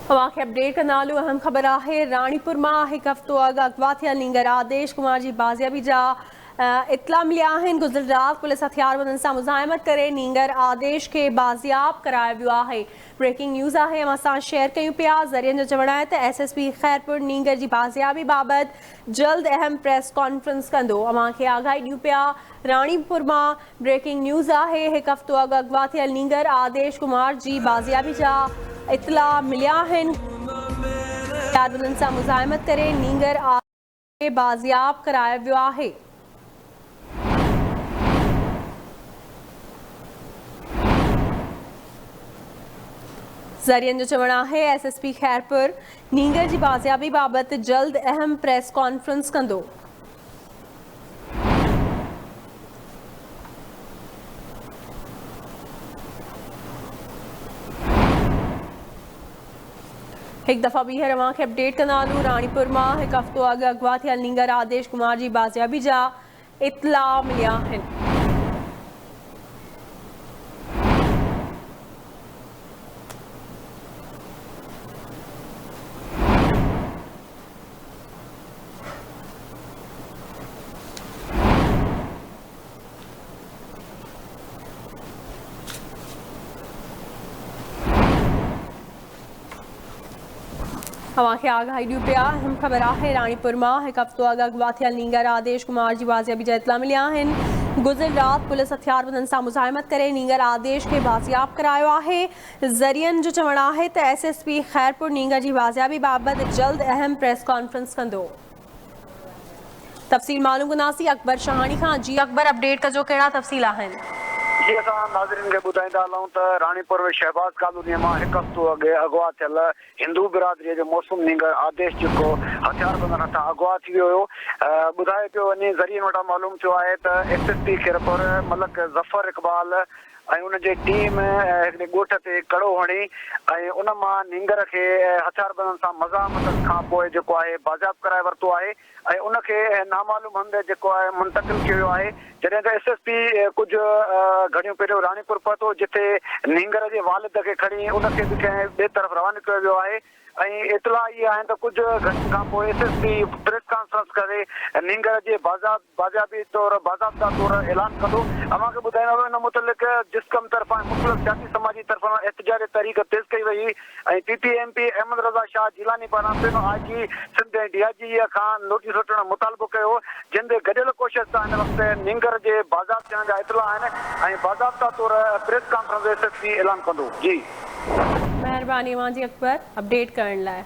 तव्हांखे अपडेट कंदालू। अहम ख़बर है रानीपुर में एक हफ़्तो अॻु अगवा थियल नींगर आदेश कुमार की बाज़ियाबी जा इतला मिलिया आहिनि। गुज़िर रात पुलिस हथियारबंदनि सां मुज़ाहिमत करे नींगर आदेश के बाज़ियाब करायो वियो आहे। ब्रेकिंग न्यूज़ है, हम असां शेयर कयूं पिया। ज़रियनि जो चवणु आहे त SSP खैरपुर नींगर की बाज़ियाबी बाबति जल्द अहम प्रेस कॉन्फ्रेंस कंदो। अव्हांखे आगाही ॾियूं पिया। रानीपुर में ब्रेकिंग न्यूज़ है, एक हफ़्तो अॻु अगवा थियल नींगर आदेश कुमार की बाज़ियाबी जा इतला मिलिया आहिनि। हथियारबंदनि सां मुज़ाहिमत करे नींगर आदेश के बाज़ियाब करायो वियो आहे। ज़रियनि जो चवणु है SSP खैरपुर नींगर की बाज़ियाबी बाबति जल्द अहम प्रेस कॉन्फ्रेंस कंदो। एक दफ़ा ॿीहर अव्हांखे अपडेट कंदालू। रानीपुर में एक हफ़्तो अॻु अगवा थियल नींगर आदेश कुमार की बाज़ियाबी जा इतला मिलिया आहिनि। तव्हांखे आगाही ॾियूं पिया। अहम ख़बर है रानीपुर में एक हफ़्तो अॻु अगवा थियल नींगर आदेश कुमार की बाज़ियाबी जा इतला मिलिया आहिनि। गुज़िर रात पुलिस हथियारबंदनि सां मुज़ाहिमत करे नींगर आदेश के बाज़ियाब करायो आहे। ज़रियनि जो चवणु आहे त SSP खैरपुर नींगर की बाज़ियाबी बाबति जल्द अहम प्रेस कॉन्फ्रेंस कंदो। तफ़सील मालूम कंदासीं अकबर शहानी खां। जी अकबर, अपडेट कजो, कहिड़ा तफ़सील आहिनि? जी असां नाज़रीन खे ॿुधाईंदा हलूं त रानीपुर में शहबाज कॉलोनी में एक हफ़्तो अॻु अगवा थियल हिंदू बिरादरी जो मौसूम नींगर आदेश जेको हथियारबंदनि हथां अगवा थी वियो हुयो। ॿुधाए पियो वञे, ज़रियनि वटां मालूम थियो आहे त SSP खैरपुर मलक ज़फ़र इक़बाल ऐं उनजे टीम हिकिड़े ॻोठ ते कड़ो हणी ऐं उन मां नींगर खे हथियारबंदनि सां मज़ामत खां पोइ जेको आहे बाज़ाब कराए वरितो आहे ऐं उनखे नामालूम हंधि जेको आहे मुंतक़िल कयो आहे। जॾहिं त SSP कुझु घड़ियूं पहिरियों रानीपुर पहुतो, जिथे नींगर जे वालिद खे खणी उनखे बि कंहिं ॿिए तरफ़ रवानो कयो वियो आहे। ऐं इतला इहा आहे त कुझु घंटनि खां पोइ SSP प्रेस कॉन्फ्रेंस करे नींगर जे बाज़ाबी तौर बाज़ाब्ता तौर ऐलान कंदो। अव्हांखे ॿुधाईंदो इन मुतलिक़ जिस्कम तरफ़ां मुख़्तलिफ़ सियासी समाजी तरफ़ां एहतिजाज तहरीक तेज़ कई वई ऐं PPMP अहमद रज़ा शाह जिलानी पारां पहिरियों IG सिंध ऐं DIG खां नोटिस वठण मुतालबो कयो, जिन ते गॾियल कोशिश सां हिन वक़्तु नींगर जे बाज़ाब थियण जा इतला आहिनि ऐं बाज़ाब्ता तौर प्रेस कॉन्फ्रेंस SSP ऐलान कंदो। जी महिरबानी अव्हांजी अकबर, अपडेट करण लाइ।